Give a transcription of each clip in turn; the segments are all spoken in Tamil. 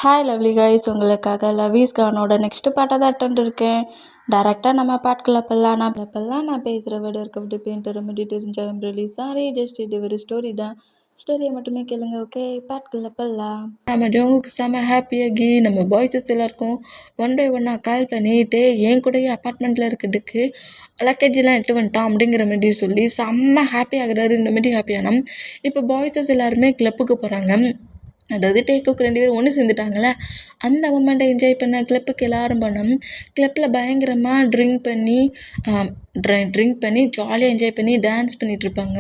ஹாய் லவ்லி கைஸ், உங்களுக்காக லவீஸ் கானோட நெக்ஸ்ட் பாட்டை தான் அட்டன் இருக்கேன். டேரெக்டாக நம்ம பாட்டுக்குள்ள போகலாம். நான் பேசுகிற வேர்டு இருக்க விட்டு பெயிண்ட் ரெமெடி தெரிஞ்சாலும் ரிலீஸ் சாரி ஜஸ்ட் இது ஒரு ஸ்டோரி தான். ஸ்டோரியை மட்டுமே கேளுங்க, ஓகே? பாட்டுக்குள்ள போகலாம். நம்ம ஜோங்குக்கு செம்ம ஹாப்பியாகி நம்ம பாய்ஸஸ் எல்லாருக்கும் ஒன் பை ஒன்னாக கால் பண்ணிட்டு என் கூடயே அப்பார்ட்மெண்ட்டில் இருக்கிறதுக்கு லக்கேஜெலாம் எட்டு வந்துட்டான் அப்படிங்கிற மாதிரி சொல்லி செம்ம ஹாப்பி ஆகுறாரு. இந்த மாதிரி ஹாப்பியானா இப்போ பாய்ஸஸ் எல்லாருமே கிளப்புக்கு போகிறாங்க. அதாவது டேக்குக்கு 2 பேரும் ஒன்று சேர்ந்துட்டாங்களே, அந்த மொமெண்ட்டை என்ஜாய் பண்ண கிளப்புக்கு எல்லோரும் போனோம். கிளப்பில் பயங்கரமாக ட்ரிங்க் பண்ணி ஜாலியாக என்ஜாய் பண்ணி டான்ஸ் பண்ணிகிட்ருப்பாங்க.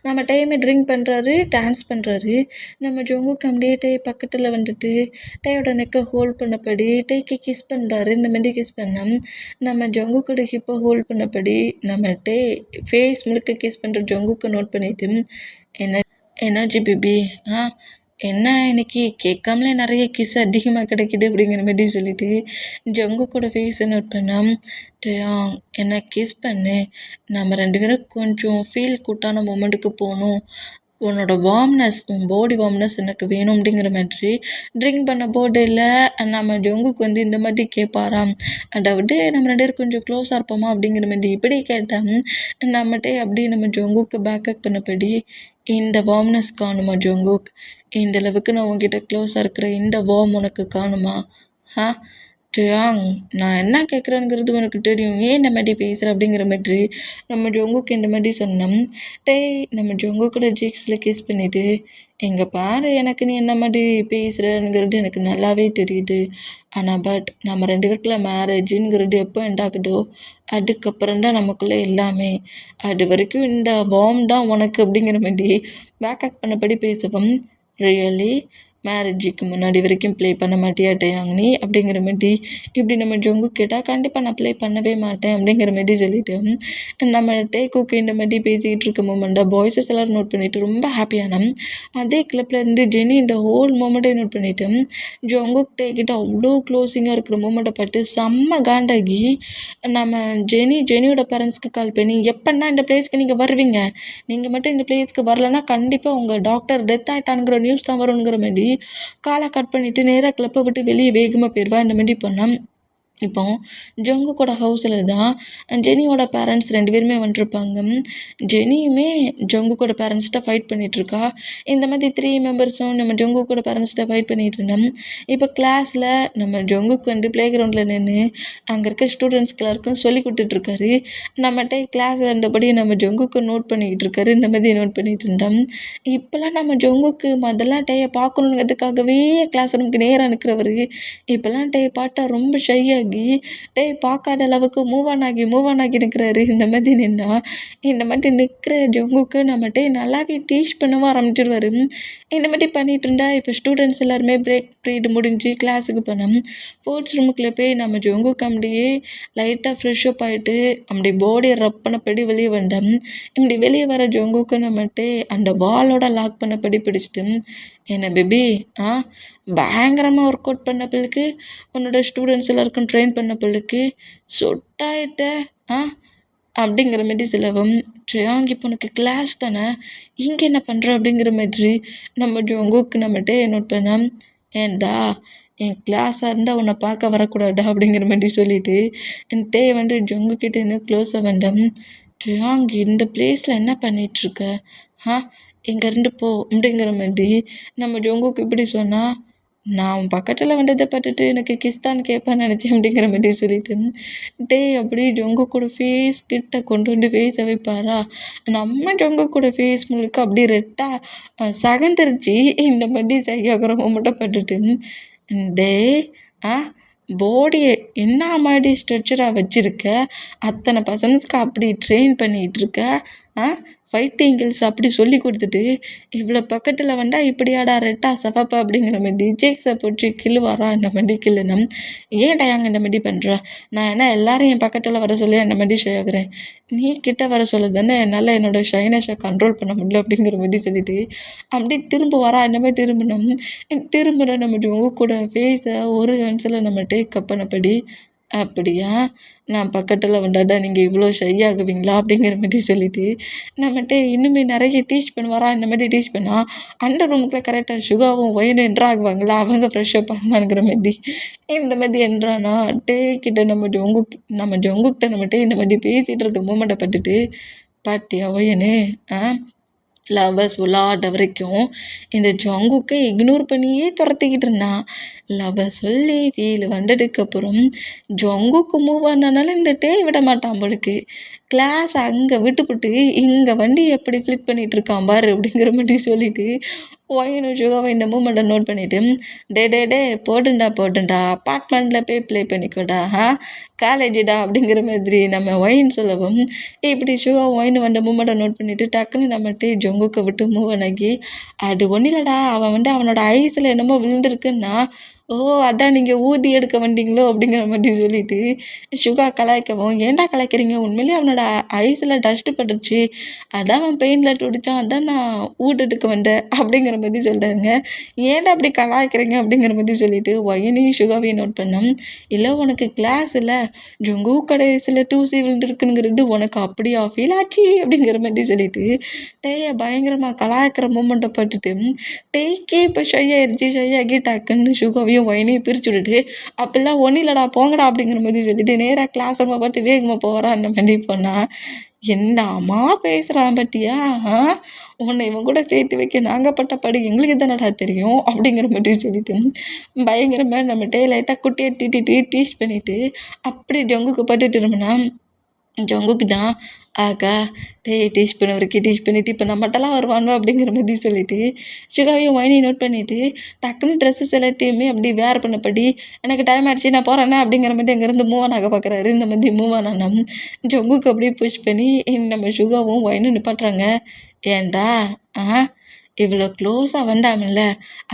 நம்ம டைமே ட்ரிங்க் பண்ணுறாரு, டான்ஸ் பண்ணுறாரு. நம்ம ஜோங்குக்கு அப்படியே டே பக்கத்தில் வந்துட்டு டேயோட நெக்கை ஹோல்ட் பண்ணபடி டேக்கு கிஸ் பண்ணுறாரு. இந்த மாதிரி கிஸ் பண்ணோம். நம்ம ஜோங்குக்கோட ஹிப்பை ஹோல்ட் பண்ணபடி நம்ம டே ஃபேஸ் முழுக்க கிஸ் பண்ணுற ஜோங்குக்கு நோட் பண்ணிட்டு என்னாச்சு பேபி, என்ன இன்னைக்கு கேட்காமலே நிறைய கிஸ் அதிகமாக கிடைக்குது அப்படிங்கிற மாதிரி சொல்லிட்டு ஜங்குக்கோட ஃபேஸை நோட் பண்ணால் என்னை கிஸ் பண்ணு, நம்ம 2 பேரும் கொஞ்சம் ஃபீல் கூட்டான மொமெண்ட்டுக்கு போகணும், உன்னோட வார்ம்னஸ், உன் பாடி வார்ம்னஸ் எனக்கு வேணும் அப்படிங்கிற மாதிரி ட்ரிங்க் பண்ண போர்டில் நம்ம ஜங்குக்கு இந்த மாதிரி கேட்பாராம். அதாவது நம்ம 2 பேரும் கொஞ்சம் க்ளோஸாக இருப்போமா அப்படிங்கிற மாதிரி இப்படி கேட்டால் நம்மகிட்டே அப்படி நம்ம ஜங்குக்கு பேக்கப் பண்ணபடி இந்த வார்ம்னஸ் காணுமா ஜங்குக், இந்த அளவுக்கு நான் உங்ககிட்ட க்ளோஸாக இருக்கிற இந்த வார்ம் உனக்கு காணுமா? ட்ரியாங், நான் என்ன கேட்குறேங்கிறது உனக்கு தெரியும், ஏன் இந்த மாதிரி பேசுகிற அப்படிங்கிற மாதிரி நம்ம ஜோங்குக்கு இந்த மாதிரி சொன்னோம். நம்ம ஜோங்குக்கூட ஜீக்ஸில் கிஸ் பண்ணிவிட்டு எங்கே பாரு, எனக்கு நீ என்ன மாதிரி பேசுகிறேங்கிறது எனக்கு நல்லாவே தெரியுது. ஆனால் நம்ம 2 பேருக்குள்ள மேரேஜுங்கிறது எப்போ எண்ட் ஆகுதோ அதுக்கப்புறம் தான் நமக்குள்ளே எல்லாமே. அது வரைக்கும் இந்த வார்ம் தான் உனக்கு அப்படிங்கிற மாதிரி பேக்கப் பண்ணபடி பேசுவோம். ரியலி மேரேஜுக்கு முன்னாடி வரைக்கும் ப்ளே பண்ண மாட்டியா டயாங் நீ அப்படிங்கிற மாதிரி இப்படி நம்ம ஜோங்கு கேட்டால் கண்டிப்பாக நான் ப்ளே பண்ணவே மாட்டேன் அப்படிங்கிற மாதிரி சொல்லிவிட்டு நம்ம டேக்குக்கு இந்த மாதிரி பேசிக்கிட்டு இருக்க மூமெண்ட்டை பாய்ஸஸ் எல்லோரும் நோட் பண்ணிவிட்டு ரொம்ப ஹாப்பியான அதே கிளப்பில் இருந்து ஜெனி இந்த ஹோல் மூமெண்ட்டை நோட் பண்ணிவிட்டு ஜோங்குக் டேக்கிட்ட அவ்வளோ க்ளோஸிங்காக இருக்கிற மூமெண்ட்டை பார்த்து செம்ம காண்டாகி நம்ம ஜெனியோட பேரண்ட்ஸ்க்கு கால் பண்ணி எப்போன்னா இந்த பிளேஸ்க்கு நீங்கள் வருவீங்க, நீங்கள் மட்டும் இந்த பிளேஸ்க்கு வரலன்னா கண்டிப்பாக உங்கள் டாக்டர் டெத் ஆகிட்டானுங்கிற நியூஸ் தான் வருங்கிற மாதிரி காலை கட் பண்ணிவிட்டு நேராக கிளப்பை விட்டு வெளியே வேகமாக போயிடுவா. இந்த மாதிரி பண்ணால் இப்போ ஜங்குக்கோட ஹவுஸில் தான் ஜெனியோட பேரண்ட்ஸ் 2 பேருமே வந்துருப்பாங்க. ஜெனியுமே ஜங்குக்கோட பேரண்ட்ஸ்கிட்ட ஃபைட் பண்ணிகிட்ருக்கா. இந்த மாதிரி 3 மெம்பர்ஸும் நம்ம ஜங்குக்கோட பேரண்ட்ஸ்கிட்ட ஃபைட் பண்ணிகிட்டு இருந்தோம். இப்போ கிளாஸில் நம்ம ஜங்குக்கு ப்ளே கிரவுண்டில் நின்று அங்கே இருக்க ஸ்டூடெண்ட்ஸ்க்கு எல்லாருக்கும் சொல்லி கொடுத்துட்ருக்காரு. நம்மகிட்ட கிளாஸில் இருந்தபடி நம்ம ஜங்குக்கு நோட் பண்ணிக்கிட்டு இருக்காரு. இந்த மாதிரி நோட் பண்ணிகிட்டு இருந்தோம். இப்போல்லாம் நம்ம ஜங்குக்கு முதல்ல டேயை பார்க்கணுங்கிறதுக்காகவே கிளாஸ் ரூமுக்கு நேராக நிற்கிறவர் இப்போல்லாம் டே பார்த்தா ரொம்ப ஷையாக பார்க்காத அளவுக்கு மூவ் ஆன் ஆகி நிற்கிறாரு. இந்த மாதிரி நின்னா இந்த மாதிரி நிற்கிற ஜங்குக்கு நம்ம நல்லாவே டீச் பண்ணவும் ஆரம்பிச்சிடுவார். இந்த மாதிரி பண்ணிகிட்டு இருந்தால் இப்போ ஸ்டூடெண்ட்ஸ் எல்லாருமே பிரேக் பீரியட் முடிஞ்சு கிளாஸுக்கு போனோம். ஸ்போர்ட்ஸ் ரூமுக்குள்ளே போய் நம்ம ஜங்குக்கு அப்படியே லைட்டாக ஃப்ரெஷ்அப் ஆகிட்டு அப்படி பாடியை ரப் பண்ணப்படி வெளியே வந்தோம். இப்படி வெளியே வர ஜங்குக்கு நம்மகிட்ட அந்த வாலோட லாக் பண்ணப்படி பிடிச்சிட்டு என்ன பேபி, பயங்கரமாக ஒர்க் அவுட் பண்ண பிள்ளைக்கு உன்னோட ஸ்டூடெண்ட்ஸ் எல்லாருக்கும் ட்ரெயின் பண்ண பிள்ளைக்கு சொட்டாயிட்ட அப்படிங்கிற மாதிரி சிலவும் ட்ரியாங் இப்போ உனக்கு கிளாஸ் தானே, இங்கே என்ன பண்ணுற அப்படிங்கிற மாதிரி நம்ம ஜங்குக்கு நம்மகிட்ட நோட் பண்ணோம். ஏன்டா என் கிளாஸாக இருந்தால் உன்னை பார்க்க வரக்கூடாதா அப்படிங்கிற மாதிரி சொல்லிவிட்டு என்கிட்ட ஜங்குக்கிட்ட இன்னும் க்ளோஸாக வேண்டாம். ட்ரியாங் இந்த பிளேஸில் என்ன பண்ணிகிட்ருக்க, இங்கேருந்து போ அப்படிங்கிற மாதிரி நம்ம ஜங்குக்கு இப்படி சொன்னால் நான் பக்கத்தில் வந்ததை பார்த்துட்டு எனக்கு கிஸ்தான் கேட்பான்னு நினச்சேன் அப்படிங்கிற மாதிரி சொல்லிட்டு அப்படி ஜங்குக்கூட ஃபேஸ் கிட்ட கொண்டு வந்து ஃபேஸை வைப்பாரா. நம்ம ஜங்குக்கூட ஃபேஸ் முழுக்க அப்படி ரெட்டாக சகந்துருச்சு. இந்த மாதிரி சரியாகிற மட்டும் பார்த்துட்டு பாடியை என்ன மாதிரி ஸ்ட்ரெச்சராக வச்சுருக்க, அத்தனை பர்சன்ஸ்க்கு அப்படி ட்ரெயின் பண்ணிகிட்டு இருக்க, ஃபைட்டிங் கில்ஸ் அப்படி சொல்லி கொடுத்துட்டு இவ்வளோ பக்கத்தில் வந்தால் இப்படியாடா ரெட்டா சஃபப்பா அப்படிங்கிற மாதிரி ஜேக்ஸை போட்டு கிள்ளுவாரா. அந்த மாதிரி கிள்ளுனம் ஏன் டயாங்க இந்த மாதிரி பண்ணுற, நான் என்ன எல்லாரும் என் பக்கத்தில் வர சொல்லி அந்த மாதிரி ஷை ஆகுறேன், நீ கிட்ட வர சொல்ல தானே என்னால் என்னோடய ஷைனஸை கண்ட்ரோல் பண்ண முடியல அப்படிங்கிற மாதிரி சொல்லிட்டு அப்படி திரும்ப வரா. இந்த மாதிரி திரும்பின நம்ம கூட ஃபேஸை ஒரு ஆன்சரில் நம்ம டேக் அப் பண்ணபடி அப்படியா? நான் பக்கத்துல வந்தாடா நீங்கள் இவ்வளோ ஷை ஆகுவீங்களா? அப்படிங்கிற மாரி சொல்லிட்டு, நம்மட்ட இன்னுமே நெறைய டீச் பண்ணுவாரா, இந்த மாரி டீச் பண்ணா, அந்த ரூமுக்குள்ள கரெக்ட்டா சுகாவும் ஒயினும் என்டர் ஆகுவாங்களா, அவங்க ஃப்ரெஷ் அப் ஆகலாங்கிற மாரி, இந்த மாரி என்ட்ரானா, டேய்கிட்ட நம்ம ஜங்குக்கிட்ட நம்மட்ட இந்த மாரி பேசிட்டு இருக்க மூமெண்ட்ட பார்த்துட்டு, "பாத்தியா ஒயனு, ஆ லவ்வர்ஸ் விளாட வரைக்கும் இந்த ஜங்குக்கை இக்னோர் பண்ணியே துரத்திக்கிட்டு இருந்தான். லவ்வர் சொல்லி ஃபீல் வந்ததுக்கப்புறம் ஜங்குக்கு மூவ் ஆனானால இந்த டேய் விட மாட்டான் போலுக்கு. கிளாஸ் அங்கே விட்டுப்புட்டு இங்கே வண்டி எப்படி ஃப்ளிப் பண்ணிட்டு இருக்கான் பாரு அப்படிங்கிற மாதிரி சொல்லிட்டு ஒயனும் சுகாவை இந்த மூமெண்ட்டை நோட் பண்ணிட்டு, டே போட்டுண்டா அப்பார்ட்மெண்ட்டில் போய் ப்ளே பண்ணிக்கோடா, காலேஜுடா அப்படிங்கிற மாதிரி நம்ம ஒயின் சொல்லவும், இப்படி சுகா ஒயின் வந்த மூமெண்ட்டை நோட் பண்ணிவிட்டு டக்குன்னு நம்மகிட்ட ஜங்குக்கை விட்டு மூவ் ஆகி, அது ஒன்றும் இல்லைடா, அவன் அவனோட ஐஸில் என்னமோ விழுந்திருக்குன்னா, ஓ அதான் நீங்கள் ஊதி எடுக்க வந்தீங்களோ அப்படிங்கிற மாதிரி சொல்லிட்டு சுகா கலாய்க்கவும், ஏன்டா கலாய்க்கிறீங்க, உண்மையிலேயே அவனோட ஐஸில் டஸ்ட்டு பட்டுருச்சு, அதான் அவன் பெயிண்டில் துடித்தான், அதான் நான் ஊட்டத்துக்கு வந்தேன் அப்படிங்கிற மாதிரி சொல்கிறாங்க. ஏன்டா அப்படி கலாய்க்கிறீங்க அப்படிங்கிற மாதிரி சொல்லிட்டு ஒயினையும் சுகாவையும் நோட் பண்ணோம். இல்லை உனக்கு கிளாஸ் இல்லை, ஜொங்கு கடைசியில் தூசி விழுந்துருக்குங்கிறது உனக்கு அப்படியா ஃபீல் ஆச்சு அப்படிங்கிற மாதிரி சொல்லிட்டு டேயை பயங்கரமாக கலாய்க்கிற மூமெண்ட்டை பட்டுட்டு டேய்க்கே இப்போ ஷை ஆகி டக்குன்னு சுகாவையும் ஒயினையும் பிரித்து விட்டுட்டு, அப்போல்லாம் ஒன்றும் இல்லைடா போங்கடா அப்படிங்கிற மாதிரி சொல்லிட்டு நேராக கிளாஸ் ரூமை பார்த்து வேகமாக போகிறான் அந்த மாதிரி போனால், என்னம்மா பேசுகிறான் பத்தியா, உன்னை இவன் கூட சேர்த்து வைக்க நாங்கள் பட்ட படி எங்களுக்கு தானடா தெரியும் அப்படிங்கிற மாதிரி சொல்லிட்டு பயங்கரமாக நம்ம லைட்டாக குட்டியை திட்டிட்டு டீச் பண்ணிவிட்டு அப்படி ஜங்குக்கு பட்டுட்டு இருந்தோம்னா, ஜங்குக்கு தான் ஆகா டீச் பண்ணிவிட்டு இப்போ நம்மகிட்டலாம் வருவானோ அப்படிங்கிற மாதிரி சொல்லிட்டு சுகாவையும் ஒயினையும் நோட் பண்ணிவிட்டு டக்குன்னு ட்ரெஸ்ஸஸ் எல்லாத்தையுமே அப்படி வேர் பண்ணப்படி எனக்கு டைம் ஆயிடுச்சு நான் போகிறேன்னே அப்படிங்கிற மாதிரி அங்கேருந்து மூவ் ஆன் ஆக பார்க்குறாரு. இந்த மாதிரி மூவ் ஆன் ஆனோம் ஜங்குக்கு அப்படியே புஷ் பண்ணி நம்ம சுகாவும் ஒயினும் நிப்பாட்டுறாங்க. ஏன்டா இவ்வளோ க்ளோஸாக வந்தாமல்ல,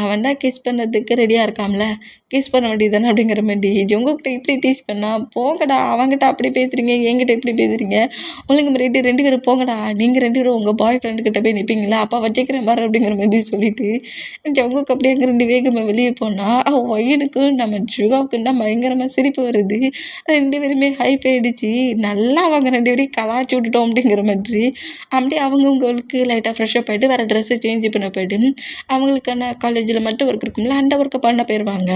அவன் தான் கிஸ் பண்ணுறதுக்கு ரெடியாக இருக்கான்ல, கிஸ் பண்ண வேண்டியது தானே அப்படிங்கிற மாதிரி ஜங்குக்கிட்ட இப்படி டீச் பண்ணா, போங்கடா அவங்ககிட்ட அப்படி பேசுகிறீங்க, என்கிட்ட இப்படி பேசுகிறீங்க, ஒழுங்கு முறையிட்டு 2 பேரும் போங்கடா, நீங்கள் 2 பேரும் உங்கள் பாய் ஃப்ரெண்டுக்கிட்ட போய் நிற்பீங்களா, அப்பா வச்சுக்கிறேன் பாரு அப்படிங்கிற மாதிரி சொல்லிட்டு ஜங்குக்கு அப்படியே அங்கேருந்து வேகமாக வெளியே போனால் ஒய்யனுக்கும் நம்ம சுகாவுக்கும் தான் பயங்கரமாக சிரிப்பு வருது. 2 பேருமே ஹைப் ஆகிடுச்சு, நல்லா அவங்க 2 பேரையும் கலாய்ச்சி விட்டுட்டோம் அப்படிங்கிற மாதிரி அப்படியே அவங்கவுங்களுக்கு லைட்டாக ஃப்ரெஷ்ஷப் ஆகிட்டு வேறு ட்ரெஸ்ஸு சேஞ்ச் பண்ண போய்ட்டு அவங்களுக்கான காலேஜில் மட்டும் ஒர்க் இருக்கும்ல அந்த ஒர்க்கை பண்ண போயிடுவாங்க.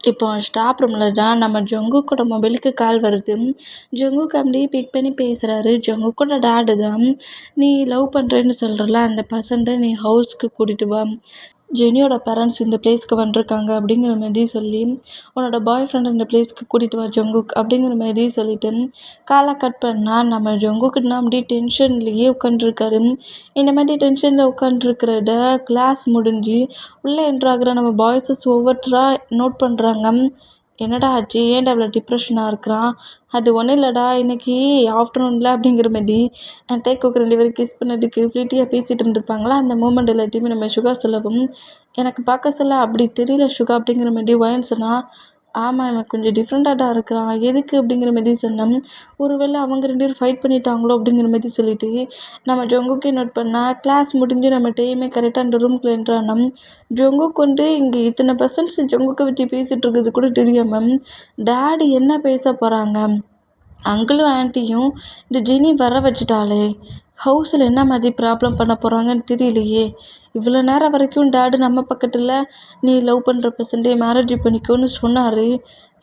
இப்போ ஸ்டாஃப் ரூமில் தான் நம்ம ஜங்குக்கோட மொபைலுக்கு கால் வருது. ஜங்குக் அப்படியே பிக் பண்ணி பேசுகிறாரு. ஜங்குக்கோட டாடு தான், நீ லவ் பண்ணுறேன்னு சொல்கிறல அந்த பர்சன்ட்டை நீ ஹவுஸ்க்கு கூட்டிகிட்டு வா, ஜெனியோட பேரண்ட்ஸ் இந்த பிளேஸ்க்கு வந்திருக்காங்க அப்படிங்கிற மாதிரி சொல்லி, உன்னோட பாய் ஃப்ரெண்ட் இந்த பிளேஸ்க்கு கூட்டிகிட்டு வா ஜங்குக் அப்படிங்கிற மாதிரி சொல்லிட்டு காலை கட் பண்ணால் நம்ம ஜங்குக்குன்னா அப்படியே டென்ஷன்லேயே உட்காந்துருக்காரு. இந்த மாதிரி டென்ஷனில் உட்காந்துருக்கிறத கிளாஸ் முடிஞ்சு உள்ளே என்ட்ராகிற நம்ம பாய்ஸஸ் ஒவ்வொருத்தராக நோட் பண்ணுறாங்க. என்னடா ஆச்சு, ஏன்டா அவ்வளோ டிப்ரெஷனாக இருக்கிறான், அது ஒன்றும் இல்லைடா இன்றைக்கி ஆஃப்டர்நூனில் அப்படிங்கிற மாதிரி டேக்குக்கு 2 பேரும் கிஸ் பண்ணதுக்கு ஃப்ளீட்டியாக பேசிகிட்டு இருந்திருப்பாங்களா அந்த மூமெண்ட் எல்லாத்தையுமே நம்ம சுகா சொல்லவும், எனக்கு பார்க்க சொல்ல அப்படி தெரியல சுகா அப்படிங்கிற மாதிரி ஒயன்னு சொன்னால், ஆமாம் இவன் கொஞ்சம் டிஃப்ரெண்ட்டாக தான் இருக்கிறான், எதுக்கு அப்படிங்கிற மாதிரி சொன்னோம். ஒருவேளை அவங்க 2 பேரும் ஃபைட் பண்ணிட்டாங்களோ அப்படிங்கிற மாதிரி சொல்லிட்டு நம்ம ஜங்குக்கே நோட் பண்ணால் கிளாஸ் முடிஞ்சு நம்ம டேயுமே கரெக்டாக அந்த ரூம்குள்ளே என்ட்ரானோம். ஜங்குக் இங்கே இத்தனை பர்சன்ட்ஸ் ஜங்குக்கை பற்றி பேசிகிட்டு இருக்கிறது கூட தெரியாமல் டாடி என்ன பேச போகிறாங்க, அங்கிளும் ஆன்ட்டியும் இந்த ஜெனி வர வச்சுட்டாளே, ஹவுஸில் என்ன மாதிரி ப்ராப்ளம் பண்ண போகிறாங்கன்னு தெரியலையே, இவ்வளோ நேரம் வரைக்கும் டாடி நம்ம பக்கத்தில் நீ லவ் பண்ணுற பர்சன்ட்டே மேரேஜ் பண்ணிக்கோன்னு சொன்னார்,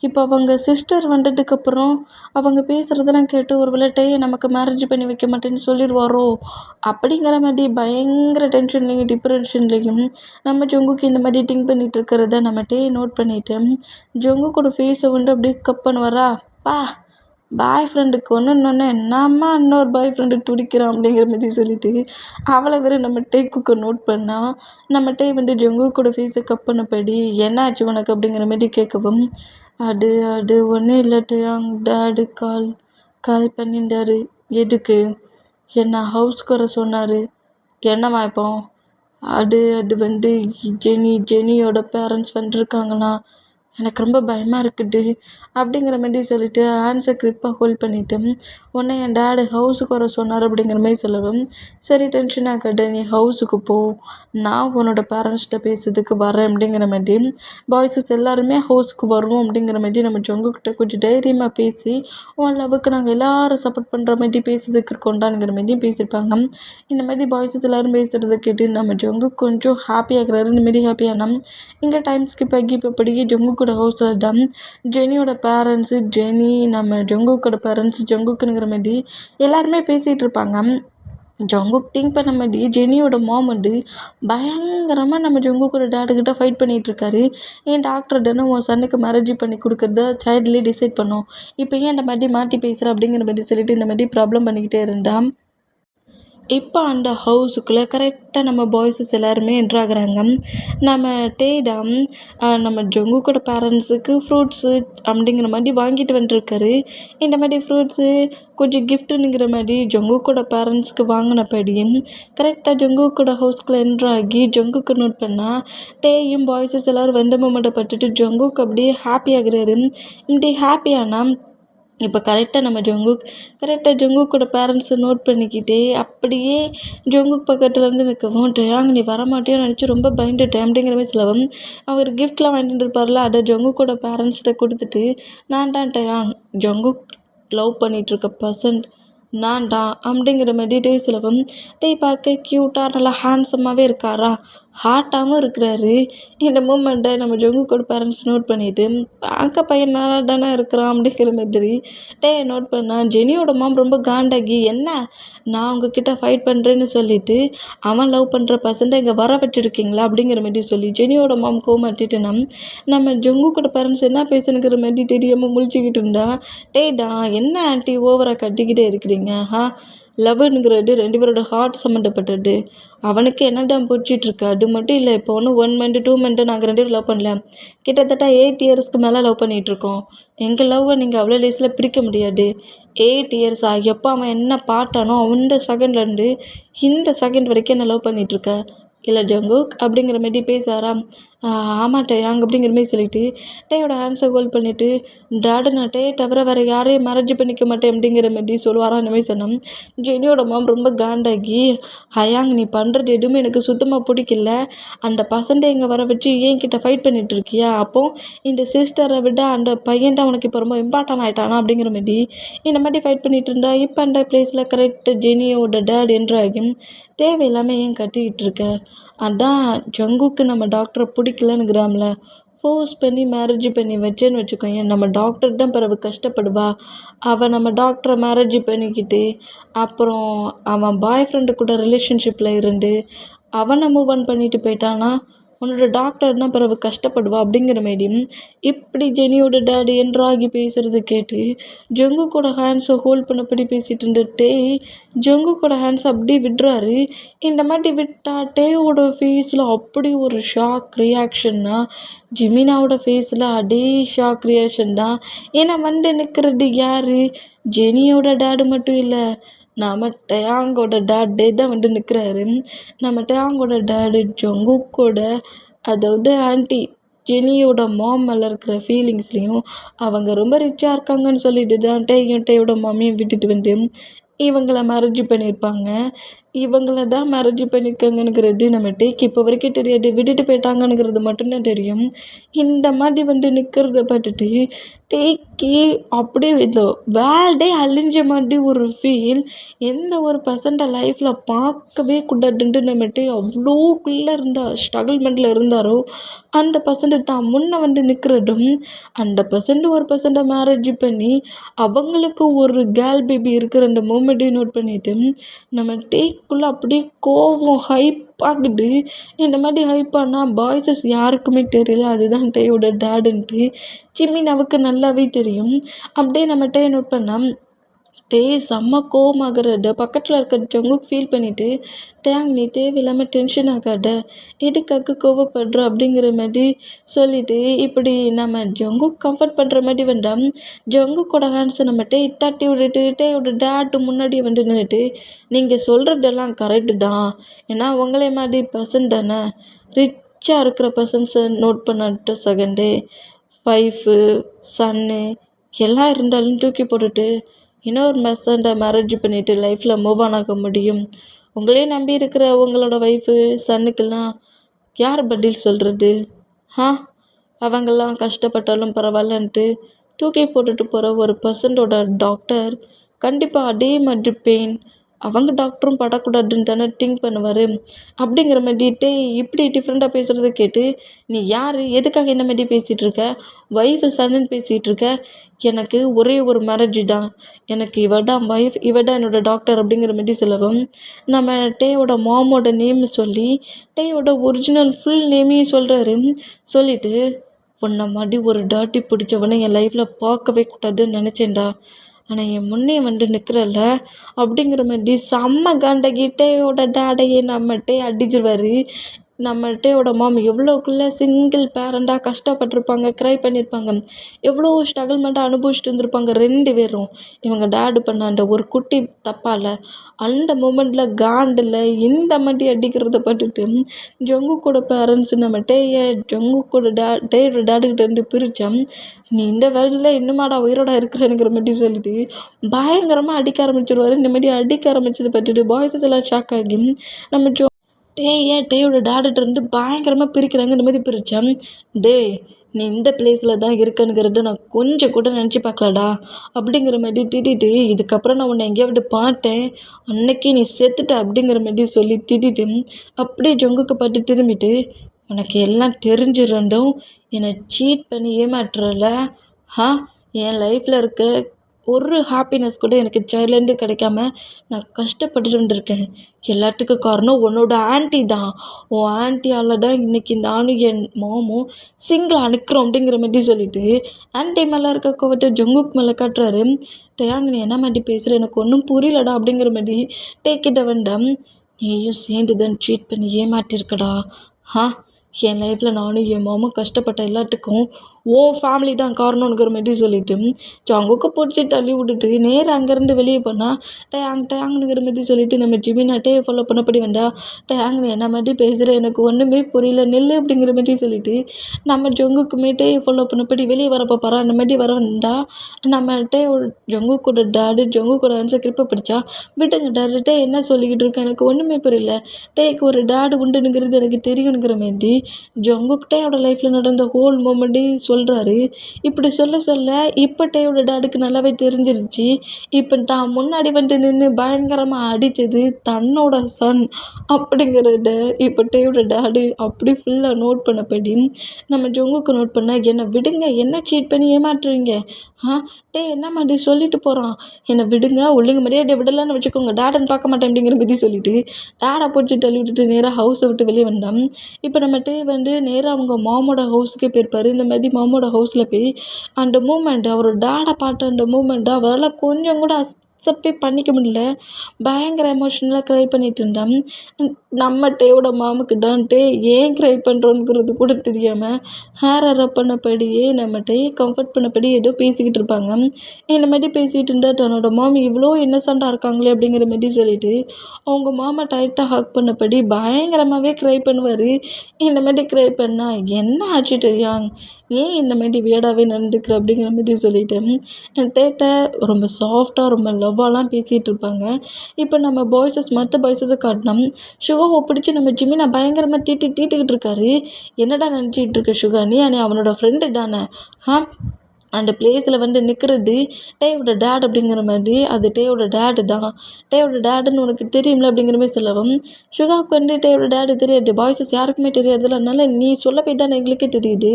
இப்போ அவங்க சிஸ்டர் வந்ததுக்கப்புறம் அவங்க பேசுகிறதெல்லாம் கேட்டு ஒரு வேளைட்டையே நமக்கு மேரேஜ் பண்ணி வைக்க மாட்டேன்னு சொல்லிடுவாரோ அப்படிங்கிற மாதிரி பயங்கர டென்ஷன்லேயும் டிப்ரெஷன்லேயும் நம்ம ஜங்குக்கு இந்த மாதிரி திங்க் பண்ணிகிட்டு இருக்கிறத நம்மகிட்டே நோட் பண்ணிவிட்டு ஜங்குக்கோட ஃபேஸை வந்து அப்படியே கப் பண்ணுவாரா, பா பாய் ஃப்ரெண்டுக்கு ஒன்றுன்னொன்னே என்னம்மா இன்னொரு பாய் ஃப்ரெண்டுக்கு துடிக்கிறான் அப்படிங்கிற மாதிரி சொல்லிட்டு அவளை வேறு நம்ம டேக்குக்கு நோட் பண்ணால் நம்ம டே வந்து ஜங்குக்கோட ஃபேஸை கப் பண்ணபடி என்னாச்சு உனக்கு அப்படிங்கிற மாதிரி கேட்கவும், அது அது ஒன்றும் இல்லை டாடு கால் பண்ணிட்டாரு, எதுக்கு, என்ன ஹவுஸ்க்கு வர சொன்னார், என்னவா இப்போ, அது அது வந்து ஜெனியோட பேரண்ட்ஸ் வந்துருக்காங்களாம், எனக்கு ரொம்ப பயமாக இருக்குடி அப்படிங்கிற மாதிரி சொல்லிட்டு ஹேண்ட்ஸை க்ரிப்பாக ஹோல்ட் பண்ணிவிட்டு உன்னை என் டேடு ஹவுஸுக்கு வர சொன்னார் அப்படிங்கிற மாதிரி சொல்லவும் சரி டென்ஷன் ஆகாத நீ ஹவுஸுக்கு போ நான் உன்னோட பேரண்ட்ஸ்கிட்ட பேசுறதுக்கு வரேன் அப்படிங்கிற மாதிரி பாய்ஸஸ் எல்லாருமே ஹவுஸுக்கு வருவோம் அப்படிங்கிற மாதிரி நம்ம ஜங்குக்கிட்ட கொஞ்சம் தைரியமாக பேசி உன் லவ்வுக்கு நாங்கள் எல்லாரும் சப்போர்ட் பண்ணுற மாதிரி பேசுறதுக்கு இருக்கோண்டாங்கிற மாதிரி பேசியிருப்பாங்க. இந்த மாதிரி பாய்ஸஸ் எல்லாரும் பேசுகிறத கேட்டு நம்ம ஜங்கு கொஞ்சம் ஹாப்பியாகிறாரு. இந்த மாதிரி ஹாப்பியானா இங்கே டைம் ஸ்கிப் ஆகி இப்போ படிக்க ஜங்குக்கோட ஹவுஸில் தான் ஜெனியோட பேரண்ட்ஸு ஜெனி நம்ம ஜங்குக்கோட பேரண்ட்ஸ் ஜங்குக்குங்கிற மாதிரி எல்லாருமே பேசிகிட்டு இருப்பாங்க. ஜங்குக் திங்க் பண்ண மாதிரி ஜெனியோட மாம் வந்து பயங்கரமாக நம்ம ஜங்குக்கோட டேடுக்கிட்ட ஃபைட் பண்ணிகிட்டு இருக்காரு. ஏன் டாக்டர் தானே உன் சன்னுக்கு மேரேஜ் பண்ணி கொடுக்குறத சைல்ட்லேயே டிசைட் பண்ணோம், இப்போ ஏன் இந்த மாதிரி மாற்றி பேசுகிற அப்படிங்கிற மாதிரி சொல்லிட்டு இந்த மாதிரி ப்ராப்ளம் பண்ணிக்கிட்டே இருந்தான். இப்போ அந்த ஹவுஸுக்குள்ளே கரெக்டாக நம்ம பாய்ஸஸ் எல்லாருமே என்ட்ராகிறாங்க. நம்ம டேடாம் நம்ம ஜங்குக்கோட பேரண்ட்ஸுக்கு ஃப்ரூட்ஸு அப்படிங்கிற மாதிரி வாங்கிட்டு வந்துருக்காரு. இந்த மாதிரி ஃப்ரூட்ஸு கொஞ்சம் கிஃப்ட்டுங்கிற மாதிரி ஜங்குக்கோட பேரண்ட்ஸ்க்கு வாங்கினபடியும் கரெக்டாக ஜங்குக்கோட ஹவுஸ்க்குள்ளே என்ட்ராகி ஜங்குக்கு நோட் பண்ணால் டேயும் பாய்ஸஸ் எல்லோரும் வெந்த மொமெண்ட்டை பட்டுட்டு ஜங்குக்கு அப்படியே ஹாப்பி ஆகுறாரு. இப்படி ஹாப்பியானா இப்போ கரெக்டாக ஜங்குக்கோட பேரண்ட்ஸை நோட் பண்ணிக்கிட்டே அப்படியே ஜங்குக் பக்கத்தில் வந்து நிற்கவும் டயாங் நீ வரமாட்டியோன்னு நினச்சி ரொம்ப பயந்துட்டேன் அப்படிங்கிற மாதிரி சொல்லவும் அவர் கிஃப்ட்லாம் வாங்கிட்டு இருப்பார்ல அதை ஜங்குக்கோட பேரண்ட்ஸ்கிட்ட கொடுத்துட்டு நான் தான் டயாங் ஜங்குக் லவ் பண்ணிகிட்ருக்க பர்சன்ட் நான் தான் அப்படிங்கிற மாதிரி டே சொல்லவும் டே பார்க்க க்யூட்டாக நல்லா ஹேண்ட்ஸமாகவே இருக்காரா, ஹாட்டாகவும் இருக்கிறாரு. இந்த மூமெண்ட்டை நம்ம ஜங்குக்கோட பேரண்ட்ஸ் நோட் பண்ணிவிட்டு பார்க்க பையன் நல்லா தானே இருக்கிறான் அப்படிங்கிற மாதிரி டே நோட் பண்ணால் ஜெனியோட மாம் ரொம்ப காண்டாகி என்ன நான் உங்ககிட்ட ஃபைட் பண்ணுறேன்னு சொல்லிவிட்டு அவன் லவ் பண்ணுற பர்சன்ட்டை இங்கே வர வச்சுருக்கீங்களா அப்படிங்கிற மாதிரி சொல்லி ஜெனியோட மாம் கோமாட்டிட்டுனா நம்ம ஜங்குக்கோட பேரண்ட்ஸ் என்ன பேசணுங்கிற மாதிரி தெரியாமல் முழிச்சிக்கிட்டு இருந்தா டேடா என்ன ஆண்டி ஓவராக கட்டிக்கிட்டே இருக்கிறீங்க லவ்னுங்கிறது 2 பேரோட ஹார்ட் சம்மந்தப்பட்டது. அவனுக்கு என்ன தான் பிடிச்சிட்ருக்கு அது மட்டும் இல்லை. இப்போ ஒன்றும் 1 மந்த்து 2 மந்த்து நாங்கள் 2 பேரும் லவ் பண்ணல, கிட்டத்தட்ட 8 இயர்ஸ்க்கு மேலே லவ் பண்ணிகிட்ருக்கோம். எங்கள் லவ்வை நீங்கள் அவ்வளோ டேஸில் பிரிக்க முடியாது. 8 இயர்ஸா எப்போ அவன் என்ன பார்த்தானோ அந்த செகண்ட்லேருந்து இந்த செகண்ட் வரைக்கும் என்ன லவ் பண்ணிகிட்ருக்க இல்லை ஜங்குக் அப்படிங்கிற மாதிரி பேசுவாராம். ஆமாம் டயாங் அப்படிங்கிற மாதிரி சொல்லிவிட்டு டேயோட ஹேண்ட்ஸை ஹோல்ட் பண்ணிவிட்டு டாடு நான் டே தவிர வேறு யாரையும் மேரேஜ் பண்ணிக்க மாட்டேன் அப்படிங்கிற மாதிரி சொல்லுவாராம். அந்த மாதிரி சொன்னோம். ஜெனியோட மாம் ரொம்ப காண்டாகி ஹயாங் நீ பண்ணுறது எதுவுமே எனக்கு சுத்தமாக பிடிக்கல, அந்த பசண்டை இங்கே வர வச்சு என்கிட்ட ஃபைட் பண்ணிகிட்டு இருக்கியா, அப்போ இந்த சிஸ்டரை விட அந்த பையன் தான் உனக்கு இப்போ ரொம்ப இம்பார்ட்டன் ஆகிட்டானா அப்படிங்கிற மாதிரி இந்த மாதிரி ஃபைட் பண்ணிகிட்டு இருந்தா இப்போ அந்த பிளேஸில் கரெக்டாக ஜெனியோட டேட் என்றாகும் தேவையில்லாமல் ஏன் கட்டிக்கிட்டு இருக்க, அதான் ஜங்குக்கு நம்ம டாக்டரை பிடிக்கலன்னுங்கிறாம்ல, ஃபோர்ஸ் பண்ணி மேரேஜ் பண்ணி வச்சேன்னு வச்சுக்கோங்க நம்ம டாக்டர் தான் பிறகு கஷ்டப்படுவா. அவள் நம்ம டாக்டரை மேரேஜ் பண்ணிக்கிட்டு அப்புறம் அவன் பாய் ஃப்ரெண்டு கூட ரிலேஷன்ஷிப்பில் இருந்து அவனை மூவ் ஆன் பண்ணிட்டு போயிட்டானா உன்னோட டாக்டர் தான் பிறகு கஷ்டப்படுவா அப்படிங்கிற மாதிரியும் இப்படி ஜெனியோட டேடி என்றாகி பேசுகிறத கேட்டு ஜங்குக்கோட ஹேண்ட்ஸை ஹோல்ட் பண்ணபடி பேசிகிட்டு இருந்த டே ஜங்குக்கோட ஹேண்ட்ஸை அப்படியே விடுறாரு. இந்த மாதிரி விட்டா டேவோட ஃபேஸில் அப்படி ஒரு ஷாக் ரியாக்ஷன்னா ஜிமினாவோட ஃபேஸில் அதே ஷாக் ரியாக்ஷன் தான். ஏன்னா வந்து நிற்கிறது யார், ஜெனியோட டேடு மட்டும் இல்லை, நம்ம டயாங்கோட டேடே தான் வந்து நிற்கிறாரு. நம்ம டயாங்கோட டேடு ஜங்குக்கோட அதாவது ஆன்ட்டி ஜெனியோட மாம் மேலே இருக்கிற ஃபீலிங்ஸ்லேயும் அவங்க ரொம்ப ரிச்சாக இருக்காங்கன்னு சொல்லிட்டு தான் டேயோட மாமியும் விட்டுட்டு வந்து இவங்கள மேரேஜ் பண்ணியிருப்பாங்க. இவங்கள தான் மேரேஜ் பண்ணியிருக்காங்கங்கிறது நம்ம டேக்கு இப்போ வரைக்கும் தெரியாது, விட்டுட்டு போயிட்டாங்கங்கிறது மட்டும்தான் தெரியும். இந்த மாதிரி வந்து நிற்கிறத பார்த்துட்டு டேக்கு அப்படியே இந்த வேர்ல்டே அழிஞ்ச மாதிரி ஒரு ஃபீல். எந்த ஒரு பர்சன்ட்டை லைஃப்பில் பார்க்கவே கூடாதுன்ட்டு நம்ம டே அவ்வளோக்குள்ளே ஸ்ட்ரகிள்மெண்ட்டில் இருந்தாரோ அந்த பர்சன்ட்டு தான் முன்னே வந்து நிற்கிறதும் அந்த பர்சன்ட் ஒரு பர்சன்ட்டை மேரேஜ் பண்ணி அவங்களுக்கு ஒரு கேர்ள் பேபி இருக்கிற அந்த மூமெண்ட்டையும் நோட் பண்ணிவிட்டு நம்ம டேக்குள்ளே அப்படியே கோவம் ஹைப் ஆகுது. இந்த மாதிரி ஹைப் ஆனால் பாய்ஸஸ் யாருக்குமே தெரியல அதுதான் டேயோட டேடுன்ட்டு. ஜிமினாவுக்கு நல்லாவே தெரியும். அப்படியே நம்ம டே நோட் பண்ணால் டே செம்ம கோவமாகறத பக்கத்தில் இருக்கிற ஜங்குக் ஃபீல் பண்ணிவிட்டு டேங் நீ தேவையில்லாமல் டென்ஷன் ஆகாத, எதுக்காக கோவப்படுற அப்படிங்கிற மாதிரி சொல்லிவிட்டு இப்படி நம்ம ஜங்குக் கம்ஃபர்ட் பண்ணுற மாதிரி வந்தால் ஜங்குக்கோட ஹேண்ட்ஸை நம்ம டே தட்டி விட்டுட்டு டேயோட டேட்டு முன்னாடியே வந்து நின்றுட்டு நீங்கள் சொல்கிறதெல்லாம் கரெக்டு தான், ஏன்னா உங்களே மாதிரி பர்சன் தானே ரிச்சாக இருக்கிற பர்சன்ஸை நோட் பண்ண செகண்டே ஒய்ஃபு, சன்னு எல்லாம் இருந்தாலும் தூக்கி போட்டுட்டு இன்னொரு பர்சன்ட்டை மேரேஜ் பண்ணிவிட்டு லைஃப்பில் மூவ் ஆன் ஆக முடியும். உங்களே நம்பி இருக்கிற உங்களோட ஒய்ஃபு, சன்னுக்கெல்லாம் யார் பதில் சொல்கிறது? ஆ அவங்கெல்லாம் கஷ்டப்பட்டாலும் பரவாயில்லன்ட்டு தூக்கி போட்டுட்டு போகிற ஒரு பர்சன்டோட டாக்டர் கண்டிப்பாக அதே மாதிரி பெயின் அவங்க டாக்டரும் படக்கூடாதுன்னு தானே திங்க் பண்ணுவார். அப்படிங்கிற மாதிரிட்டு இப்படி டிஃப்ரெண்ட்டாக பேசுகிறத கேட்டு நீ யார், எதுக்காக இந்த மாதிரி பேசிகிட்டு இருக்க, ஒய்ஃபு சன்னு பேசிகிட்டு இருக்க, எனக்கு ஒரே ஒரு மேரேஜ் தான், எனக்கு இவதான் ஒய்ஃப், இவதான் என்னோட டாக்டர் அப்படிங்கிற மாதிரி சொல்லவும் நம்ம டேயோட மாமோட நேம் சொல்லி டேயோட ஒரிஜினல் ஃபுல் நேமையும் சொல்கிறாரு. சொல்லிவிட்டு உன்னை மாதிரி ஒரு டாட்டி பிடிச்சவனை என் லைஃப்பில் பார்க்கவே கூடாதுன்னு நினச்சேன்டா, ஆனால் என் முன்னே நிற்கிறல்ல அப்படிங்கிற மாதிரி செம்ம காண்டகி டேயோட டேடையே நம்மகிட்டே அடிச்சிருவார். நம்ம டேயோட மாம் எவ்வளோக்குள்ளே சிங்கிள் பேரண்டாக கஷ்டப்பட்டிருப்பாங்க, க்ரை பண்ணியிருப்பாங்க, எவ்வளோ ஸ்ட்ரகிள்மெண்ட்டாக அனுபவிச்சுட்டு இருந்திருப்பாங்க 2 பேரும். இவங்க டேடு பண்ண அந்த ஒரு குட்டி தப்பால் அந்த மூமெண்ட்டில் காண்டில் இந்த மாதிரி அடிக்கிறத பட்டுட்டு ஜங்குக்கோட பேரண்ட்ஸ் நம்ம ஜங்குக்கோட டேயோட டேடுக்கிட்டேருந்து பிரித்தா நீ இந்த வேர்ல்டில் இன்னுமாடா உயிரோட இருக்கிறேனுங்கிற மாதிரி சொல்லிட்டு பயங்கரமாக அடிக்க ஆரம்பிச்சிருவார். இந்த மாதிரி அடிக்க ஆரம்பிச்சதை பட்டுட்டு பாய்ஸஸ் எல்லாம் ஷாக் ஆகி நம்ம டேயோட டேடுகிட்டேருந்து பயங்கரமாக பிரிக்கிறாங்க. இந்த மாதிரி பிரித்தேன், நீ இந்த பிளேஸில் தான் இருக்கனுங்கிறத நான் கொஞ்சம் கூட நினச்சி பார்க்கலடா அப்படிங்கிற மாதிரி திட்டிட்டு, இதுக்கப்புறம் நான் உன்னை எங்கேயாவது பார்த்தேன் அன்னைக்கு நீ செத்துட்ட அப்படிங்கிற மாதிரி சொல்லி திட்டிட்டு அப்படியே ஜங்குக்கு பார்த்து திரும்பிட்டு, உனக்கு எல்லாம் தெரிஞ்சிருந்தும் என்னை சீட் பண்ணி ஏமாற்றுறல, என் லைஃப்பில் இருக்க ஒரு ஹாப்பினஸ் கூட எனக்கு சைல்ட்லேருந்து கிடைக்காம நான் கஷ்டப்பட்டுட்டு வந்திருக்கேன். எல்லாத்துக்கும் காரணம் உன்னோட ஆன்ட்டி தான். உன் ஆன்ட்டியால் தான் இன்றைக்கி நானும் என் மாமும் சிங்கிளாக நிற்கிறோம் அப்படிங்கிற மாதிரி சொல்லிவிட்டு ஆன்ட்டி மேலே இருக்க கோவத்தை ஜங்குக் மேலே காட்டுறாரு. டேயாங்க நீ என்ன மாதிரி பேசுகிற, எனக்கு ஒன்றும் புரியலடா அப்படிங்கிற மாதிரி டேக்கிட்ட வேண்டாம், நீயும் சேர்ந்து தான் சீட் பண்ணி ஏமாற்றிருக்கடா. என் லைஃப்பில் நானும் என் மாமும் கஷ்டப்பட்ட எல்லாத்துக்கும் ஓ ஃபேமிலி தான் காரணங்கிற மாதிரி சொல்லிவிட்டு ஜங்குக்கு பிடிச்சி தள்ளி விட்டுட்டு நேராக அங்கேருந்து வெளியே போனால் டேங்குங்கிற மாதிரி சொல்லிவிட்டு நம்ம ஜிமினாட்டே ஃபாலோ பண்ணப்படி வேண்டா, டேங்கு என்ன மாதிரி பேசுகிற, எனக்கு ஒன்றுமே புரியல நெல் அப்படிங்கிற மாதிரி சொல்லிவிட்டு நம்ம ஜங்குக்குமே ஃபாலோ பண்ணப்படி வெளியே வரப்போ பாரு அந்த மாதிரி வர வேண்டா. நம்ம ஜங்குக்கூட டேடு ஜங்குக்கூட ஆன்சர் கிரிப்பை பிடிச்சா விட்டுங்க டேரக்டே என்ன சொல்லிக்கிட்டு இருக்கேன், எனக்கு ஒன்றுமே புரியல, டேக்கு ஒரு டேடு உண்டுங்கிறது எனக்கு தெரியுங்கிற மாதிரி ஜங்குக்கிட்டேயோட லைஃப்பில் நடந்த ஹோல் மூமெண்ட்டையும் சொல்கிறாரு. இப்படி சொல்ல இப்போ டேயோட டேடுக்கு நல்லாவே தெரிஞ்சிருச்சு, இப்போ தான் முன்னாடி நின்று பயங்கரமாக அடித்தது தன்னோட சன் அப்படிங்கிறத இப்போ டேயோட டேடு அப்படி ஃபுல்லாக நோட் பண்ணப்படி நம்ம ஜங்குக்கு நோட் பண்ண, என்னை விடுங்க, என்ன சீட் பண்ணி ஏமாற்றுவீங்க, என்ன மாதிரி சொல்லிட்டு போகிறான், என்னை விடுங்க, ஒழுங்கு மரியாதை விடலான்னு வச்சுக்கோங்க, டேடன் பார்க்க மாட்டேன் அப்படிங்கிற மாதிரி சொல்லிட்டு டேடை பிடிச்சி தள்ளி விட்டுட்டு நேராக ஹவுஸை விட்டு வெளியே வந்தான். இப்போ நம்ம நேராக அவங்க மாமோட ஹவுஸுக்கே போயிருப்பார். இந்த மாதிரி மாமோட ஹவுஸில் போய் அந்த மூமெண்ட் அவரோட டேடை பார்த்த அந்த மூமெண்ட்டை அவரால் கொஞ்சம் கூட அக்செப்டே பண்ணிக்க முடியல, பயங்கர எமோஷ்னலாக க்ரை பண்ணிட்டு இருந்தான். நம்ம டேயோட மாமுக்கு தான் ஏன் க்ரை பண்ணுறோங்கிறது கூட தெரியாமல் ஹேர் பண்ணபடியே நம்ம கம்ஃபர்ட் பண்ணபடி ஏதோ பேசிக்கிட்டு இருப்பாங்க. இந்த மாதிரி பேசிகிட்டு இருந்தால் தன்னோட மாமி இவ்வளோ இன்னசென்ட்டாக இருக்காங்களே அப்படிங்கிற மாதிரி சொல்லிட்டு அவங்க மாமா டைட்டாக ஹக் பண்ணபடி பயங்கரமாகவே க்ரை பண்ணுவார். இந்த மாதிரி க்ரை பண்ணால் என்ன ஆச்சு டேயாங், ஏன் இந்த மாதிரி வியர்டாகவே நடந்துக்கிற அப்படிங்கிற மாதிரி சொல்லிட்டு என் டேட்டை ரொம்ப சாஃப்டாக ரொம்ப லவ்வாலாம் பேசிகிட்டு இருப்பாங்க. இப்போ நம்ம மற்ற பாய்ஸஸை காட்டினோம், சுகாவை பிடிச்சி நம்ம ஜிமினா பயங்கரமாக தீட்டிக்கிட்டு இருக்காரு. என்னடா நினச்சிக்கிட்டு இருக்க சுகா, நீ அவனோட ஃப்ரெண்டு தானே, அந்த பிளேஸில் நிற்கிறது டேயோட டேட் அப்படிங்கிற மாதிரி, அது டேயோட டேடு தான், டேயோட டேடுன்னு உனக்கு தெரியும்ல அப்படிங்கிற மாதிரி சொல்லவும் சுகாவுக்கு டேயோட டேடு தெரியாது, பாய்ஸஸ் யாருக்குமே தெரியாதுல்ல, அதனால நீ சொல்ல போய் தான் எங்களுக்கே தெரியுது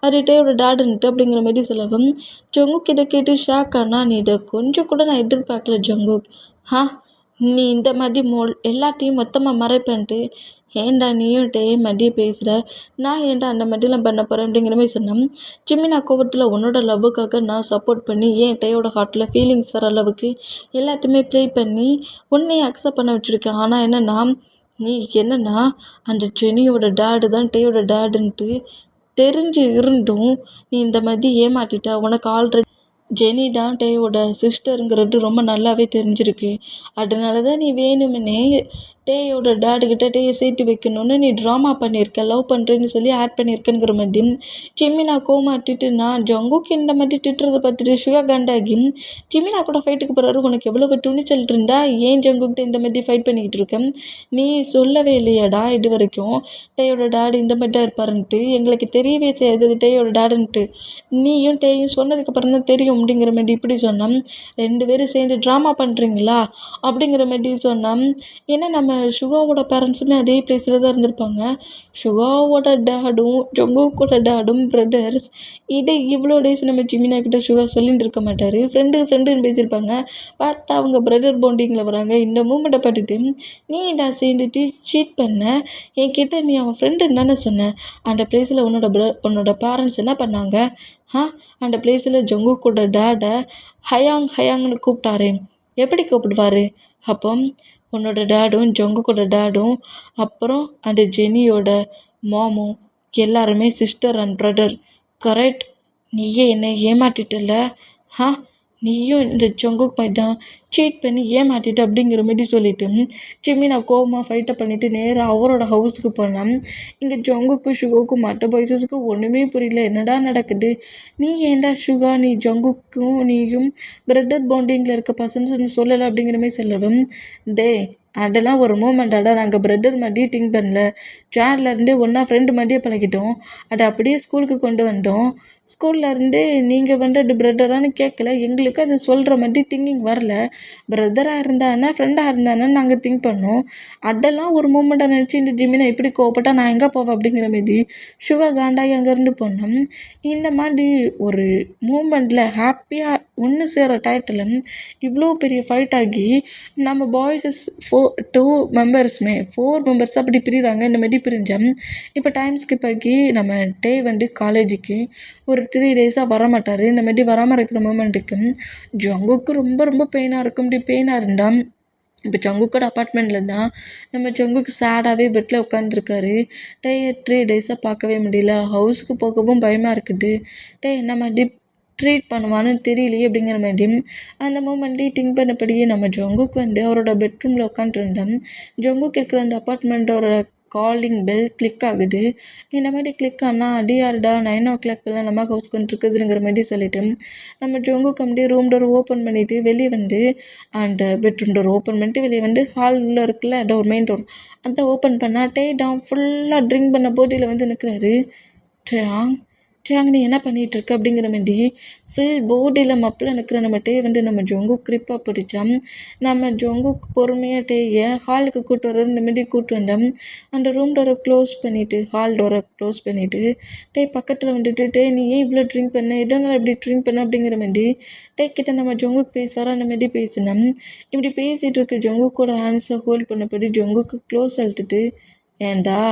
அது டேயோட டேடுன்ட்டு அப்படிங்கிற மாதிரி சொல்லவும் ஜங்குக் இதை கேட்டு ஷாக் ஆனால், நீ இதை கொஞ்சம் கூட நான் எதிர்பார்க்கல ஜங்குக், நீ இந்த மாதிரி எல்லாத்தையும் மொத்தமாக மறைப்பேன்ட்டு ஏன்டா நீயும் மாதிரியே பேசுகிற, நான் ஏன்டா அந்த மாதிரிலாம் பண்ண போகிறேன் அப்படிங்கிற மாதிரி சொன்னேன். ஜிமினா கோவத்தில் உன்னோட லவ்வுக்காக நான் சப்போர்ட் பண்ணி ஏன் டேயோட ஹார்ட்டில் ஃபீலிங்ஸ் வர அளவுக்கு எல்லாத்தையுமே ப்ளே பண்ணி உன்னையே அக்செப்ட் பண்ண வச்சுருக்கேன். ஆனால் என்னன்னா அந்த ஜெனியோட டேடு தான் டேயோட டேடுன்ட்டு தெரிஞ்சு இருந்தும் நீ இந்த மாதிரி ஏமாற்றிட்ட. உனக்கு ஆல்ரெடி ஜெனி தான் டேயோட சிஸ்டருங்கிறது ரொம்ப நல்லாவே தெரிஞ்சிருக்கு, அதனால தான் நீ வேணும்னே டேயோட டேடுக்கிட்ட டேயை சேர்த்து வைக்கணும்னு நீ ட்ராமா பண்ணியிருக்க, லவ் பண்ணுறேன்னு சொல்லி ஆட் பண்ணியிருக்கேங்கிற மாதிரி ஜிமினா கோமாட்டிட்டு நான் ஜங்குக்கு இந்த மாதிரி திட்டுறதை பார்த்துட்டு சுகா காண்டாகி ஜிமினா கூட ஃபைட்டுக்கு போகிறாரு, உனக்கு எவ்வளோ துணிச்சல் இருந்தா ஏன் ஜங்குக்கிட்ட இந்த மாதிரி ஃபைட் பண்ணிக்கிட்டு இருக்கேன், நீ சொல்லவே இல்லையாடா இது வரைக்கும் டேயோட டேடு இந்த மாதிரி தான் இருப்பாருன்ட்டு, எங்களுக்கு தெரியவே செய்யாது டேயோட டேடுன்ட்டு, நீயும் டேயும் சொன்னதுக்கப்புறம் தான் தெரியும் அப்படிங்கிற மாதிரி இப்படி சொன்னான். 2 பேரும் சேர்ந்து ட்ராமா பண்ணுறீங்களா அப்படிங்கிற மாதிரி சொன்னான். ஏன்னா நம்ம சுகாவோட பேரண்ட்ஸுமே அதே பிளேஸில் தான் இருந்திருப்பாங்க. சுகாவோட டேடும் ஜங்குக்கோட டேடும் பிரதர்ஸ். இவ்வளோ டேஸ் நம்ம ஜிமினா கிட்ட சுகா சொல்லிட்டு இருக்க மாட்டார், ஃப்ரெண்டுன்னு பேசியிருப்பாங்க. பார்த்தா அவங்க பிரதர் பாண்டிங்கில் வராங்க. இந்த மூமெண்ட்டை பார்த்துட்டு நீ நான் சேர்ந்துட்டு சீட் பண்ண, என்கிட்ட நீ அவன் ஃப்ரெண்டுன்னு தானே சொன்ன, அந்த பிளேஸில் உன்னோட பேரண்ட்ஸ் என்ன பண்ணாங்க? அந்த பிளேஸில் ஜங்குக்கோட டேடை ஹயாங்னு கூப்பிட்டாரு. எப்படி கூப்பிடுவார்? அப்போ உன்னோட டேடும் ஜங்குக்கோட டேடும் அப்புறம் அந்த ஜெனியோட மாமும் எல்லாருமே சிஸ்டர் அண்ட் பிரதர். கரெக்ட். நீயே என்னை ஏமாற்றிட்டல. நீயும் இந்த ஜங்குக் தான் சீட் பண்ணி ஏமாற்றிட்டு அப்படிங்கிற மாதிரி சொல்லிட்டு ஜிமினா கோவமாக ஃபைட்டை பண்ணிவிட்டு நேராக அவரோட ஹவுஸுக்கு போனான். இங்கே ஜங்குக்கும் சுகாவுக்கும் மற்ற பாய்ஸஸுக்கும் ஒன்றுமே புரியல, என்னடா நடக்குது, நீ ஏன்டா சுகா நீ ஜங்குக்கும் நீயும் பிரதர் பாண்டிங்கில் இருக்க பர்சன்ஸ்ன்னு சொல்லலை அப்படிங்கிற மாதிரி சொல்லவும், டே அதெல்லாம் ஒரு மூமெண்ட்டாடா, நாங்கள் பிரதர் மாதிரியே திங்க் பண்ணல, ஜான்லேருந்தே ஒன்றா ஃப்ரெண்டு மாதிரியே பழகிட்டோம், அதை அப்படியே ஸ்கூலுக்கு கொண்டு வந்தோம், ஸ்கூல்லேருந்தே நீங்கள் வந்துட்டு பிரதரானு கேட்கல, எங்களுக்கு அது சொல்கிற மாதிரி திங்கிங் வரல, பிரதராக இருந்தானே ஃப்ரெண்டாக இருந்தானே நாங்கள் திங்க் பண்ணோம், அதெல்லாம் ஒரு மூமெண்ட்டாக நினச்சி இந்த ஜிமினை இப்படி கோவப்பட்டா நான் எங்கே போவேன் அப்படிங்கிற மாதிரி சுகா காண்டாகி அங்கேருந்து போனோம். இந்த மாதிரி ஒரு மூமெண்ட்டில் ஹாப்பியாக ஒன்று சேர டயத்தில் இவ்வளோ பெரிய ஃபைட் ஆகி நம்ம பாய்ஸஸ் 4 மெம்பர்ஸ் அப்படி பிரிகிறாங்க. இந்த மாதிரி பிரிஞ்சோம். இப்போ டைம் ஸ்கிப் ஆகி நம்ம டே காலேஜுக்கு ஒரு 3 டேஸாக வரமாட்டார். இந்த மாதிரி வராமல் இருக்கிற மூமெண்ட்டுக்கு ஜங்குக்கு ரொம்ப பெயினாக இருக்கும். இப்படி பெயினாக இருந்தால் இப்போ ஜங்குக்கோட அப்பார்ட்மெண்ட்டில் தான் நம்ம ஜங்குக்கு சேடாகவே பெட்டில் உட்காந்துருக்காரு. டே 3 டேஸாக பார்க்கவே முடியல, ஹவுஸுக்கு போகவும் பயமாக இருக்குது, டே என்ன மாதிரி ட்ரீட் பண்ணுவான்னு தெரியலையே அப்படிங்கிற மாதிரி அந்த மூமெண்ட்லேயே திங்க் பண்ணபடியே நம்ம ஜங்குக்கு அவரோட பெட்ரூமில் உட்காந்துருந்தோம். ஜங்குக்கு இருக்கிற அந்த அப்பார்ட்மெண்ட்டோட காலிங் பெல் கிளிக் ஆகுது. இந்த மாதிரி கிளிக் ஆனால் அடியாருடா 9 o'clock நம்ம ஹவுஸ்க்கு வந்துருக்குதுங்கிற மாதிரி சொல்லிட்டு நம்ம ஜங்குக்கு அப்படியே ரூம் டோர் ஓப்பன் பண்ணிவிட்டு வெளியே அந்த பெட்ரூம் டோர் ஓப்பன் பண்ணிட்டு வெளியே ஹாலில் இருக்குல்ல டோர், மெயின் டோர் அதை ஓப்பன் பண்ணால் டே டாம் ஃபுல்லாக ட்ரிங்க் பண்ண போட்டியில் நிற்கிறாரு. நீ என்ன பண்ணிகிட்ருக்க அப்படிங்கிற மாதிரி ஃபுல் போடியில் மப்பில் நிற்கிற நம்ம டே நம்ம ஜங்குக் கிரிப்பாக பிடிச்சோம். நம்ம ஜங்குக் பொறுமையாக டேயை ஹாலுக்கு கூப்பிட்டு வர்றது இந்த மாதிரி கூப்பிட்டு வந்தோம். அந்த ரூம் டோரை க்ளோஸ் பண்ணிவிட்டு ஹால் டோரை க்ளோஸ் பண்ணிவிட்டு டே பக்கத்தில் டே நீ ஏன் இவ்வளோ ட்ரிங்க் பண்ண, இதனால் இப்படி ட்ரிங்க் பண்ண அப்படிங்கிற மாதிரி டே கிட்ட நம்ம ஜங்குக் பேசுவார். அந்த மாதிரி பேசினோம். இப்படி பேசிகிட்டு இருக்க ஜங்குக்கோட ஹேண்ட்ஸை ஹோல்ட் பண்ணபடி ஜங்குக்கு க்ளோஸ் அழுத்துட்டு, ஏண்டா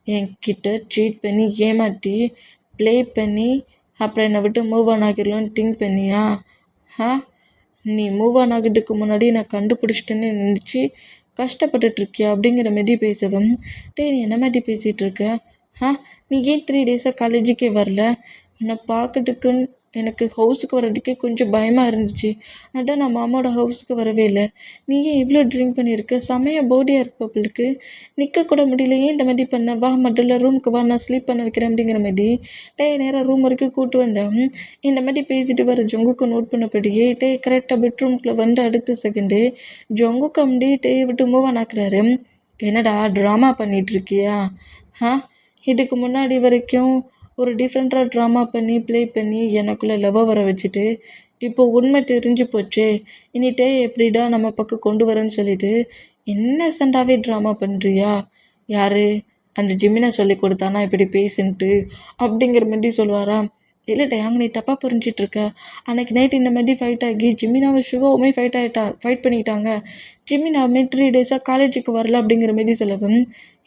என்கிட்ட சீட் பண்ணி ஏமாற்றி ப்ளே பண்ணி அப்புறம் என்னை விட்டு மூவ் ஆன் ஆகிடலான்னு திங்க் பண்ணியா? நீ மூவ் ஆன் ஆகிட்டுக்கு முன்னாடி நான் கண்டுபிடிச்சிட்டேன்னு நினச்சி கஷ்டப்பட்டுட்ருக்கியா அப்படிங்கிற மாதிரி பேசவும், டே நீ என்ன மாதிரி பேசிகிட்டு இருக்க? நீ ஏன் 3 டேஸாக காலேஜுக்கே வரல? உன்னை பார்க்கறதுக்குன்னு எனக்கு ஹவுஸுக்கு வர்றதுக்கே கொஞ்சம் பயமாக இருந்துச்சு, அதான் நான் மாமாவோட ஹவுஸுக்கு வரவே இல்லை. நீ ஏன் இவ்வளோ ட்ரிங்க் பண்ணியிருக்க, செமையாக போடியாக இருக்க அவளுக்கு, நிற்கக்கூட முடியல, ஏன் இந்த மாதிரி பண்ண, வா முதல்ல ரூமுக்கு வா நான் ஸ்லீப் பண்ண வைக்கிறேன் அப்படிங்கிற மாதிரி டே நேராக ரூம் வரைக்கும் கூப்பிட்டு வந்தேன். இந்த மாதிரி பேசிட்டு வர ஜங்குக்கு நோட் பண்ணபடியே டே கரெக்டாக பெட்ரூம்குள்ளே அடுத்த செகண்டு ஜங்குக்கு அப்படியே டேயை விட்டு மூவ் ஆன் ஆக்குறாரு. என்னடா ட்ராமா பண்ணிகிட்ருக்கியா? இதுக்கு முன்னாடி வரைக்கும் ஒரு டிஃப்ரெண்ட்டாக ட்ராமா பண்ணி ப்ளே பண்ணி எனக்குள்ளே லவ்வை வர வச்சுட்டு இப்போ உண்மை தெரிஞ்சு போச்சே, இனிட்டே எப்படிடா நம்ம பக்கம் கொண்டு வரேன்னு சொல்லிட்டு இன்னசென்ட்டாகவே ட்ராமா பண்ணுறியா? யார் அந்த ஜிமினா சொல்லி கொடுத்தானா இப்படி பேசுன்ட்டு அப்படிங்கிற மாதிரி சொல்லுவாரா? இல்லை டேங் நீ தப்பாக புரிஞ்சிட்ருக்க, அன்றைக்கி நைட் இந்த மாதிரி ஃபைட் ஆகி ஜிமினாவை சுகாவுமே ஃபைட் பண்ணிக்கிட்டாங்க. ஜிமினாவுமே 3 டேஸாக காலேஜுக்கு வரல அப்படிங்கிற மாதிரி சொல்லவும்,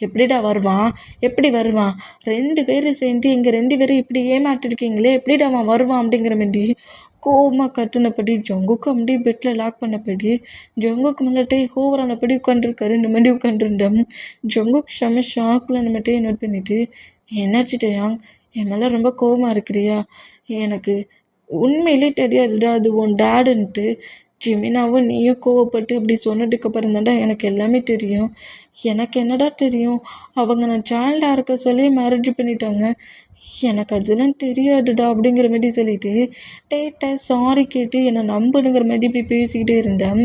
எப்படிடா வருவான், எப்படி வருவான், 2 பேரும் சேர்ந்து எங்கள் 2 பேரும் இப்படி ஏமாற்றிருக்கீங்களே, எப்படிடா அவன் வருவான் அப்படிங்கிற மாதிரி கோவமாக கத்துனபடி ஜங்குக்கு அப்படியே பெட்டில் லாக் பண்ணபடி ஜங்குக்கு மேலே ஹோவரானபடி உட்காந்துருக்காரு. இந்த மாதிரி உட்காந்துருந்தோம். ஜங்குக்கு செம்ம ஷாக்கில் நம்ம நோட் பண்ணிவிட்டு, என்னாச்சு டேயாங், என் மேலே ரொம்ப கோவமாக இருக்கிறியா? எனக்கு உண்மையிலே தெரியாதுடா அது உன் டேடுன்ட்டு, ஜிமினாவும் நீயும் கோவப்பட்டு இப்படி சொன்னதுக்கப்புறம் தான்டா எனக்கு எல்லாமே தெரியும். எனக்கு என்னடா தெரியும்? அவங்க நான் சைல்டாக இருக்க சொல்லி மேரேஜ் பண்ணிட்டாங்க. எனக்கு அதெல்லாம் தெரியாதுடா அப்படிங்கிற மாதிரி சொல்லிட்டு டேட்ட சாரி கேட்டு என்னை நம்பணுங்கிற மாதிரி இப்படி பேசிக்கிட்டே இருந்தேன்.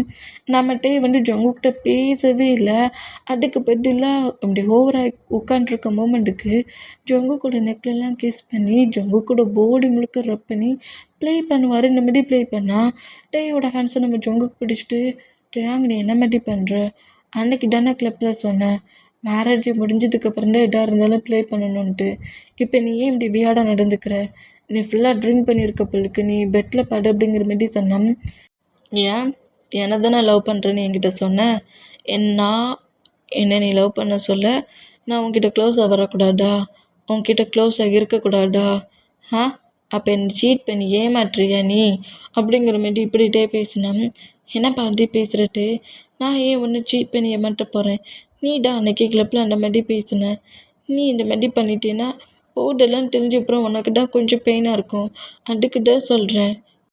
நம்ம டே ஜங்குக்கிட்ட பேசவே இல்லை. அதுக்கு பதிலாக அப்படி ஓவராக உட்காண்ட்ருக்க மூமெண்ட்டுக்கு ஜங்குக்கோட நெக்லெல்லாம் கிஸ் பண்ணி ஜங்குக்கோட பாடி முழுக்க ரப் பண்ணி ப்ளே பண்ணுவார். இந்த மாதிரி ப்ளே பண்ணால் டேயோட ஹேண்ட்ஸை நம்ம ஜங்குக்கு பிடிச்சிட்டு டேயாங்க நீ என்ன மாதிரி பண்ணுற? அன்னைக்கு தானே கிளப்பில் சொன்னேன் மேரேஜ் முடிஞ்சதுக்கப்புறம் தான் எதாக இருந்தாலும் ப்ளே பண்ணணுன்ட்டு. இப்போ நீ ஏன் இப்படி வியாடாக நடந்துக்கிற? நீ ஃபுல்லாக ட்ரிங்க் பண்ணியிருக்க பிள்ளைக்கு நீ பெட்டில் படு அப்படிங்கிற மாதிரி சொன்னேன். ஏன் என்னை தானே லவ் பண்ணுறேன்னு என்கிட்ட சொன்னேன். நான் என்னை நீ லவ் பண்ண சொல்ல நான் உன்கிட்ட க்ளோஸாக வரக்கூடாதா? உன்கிட்ட க்ளோஸாக இருக்கக்கூடாதா? ஆ அப்போ என்னை சீட் பண்ணி ஏமாற்றுறியா நீ? அப்படிங்கிற மாதிரி இப்படிட்டே பேசினேன். என்னப்பா அப்படி பேசுகிறட்டு? நான் ஏன் ஒன்று சீட் பண்ணி ஏமாற்ற போகிறேன்? நீடா அன்னைக்கு கிளப்பில் அந்த மாதிரி பேசினேன். நீ இந்த மாதிரி பண்ணிட்டேன்னா போர்டெல்லாம் தெரிஞ்ச அப்புறம் உனக்கு தான் கொஞ்சம் பெயினாக இருக்கும். அதுக்கு தான் சொல்கிறேன்.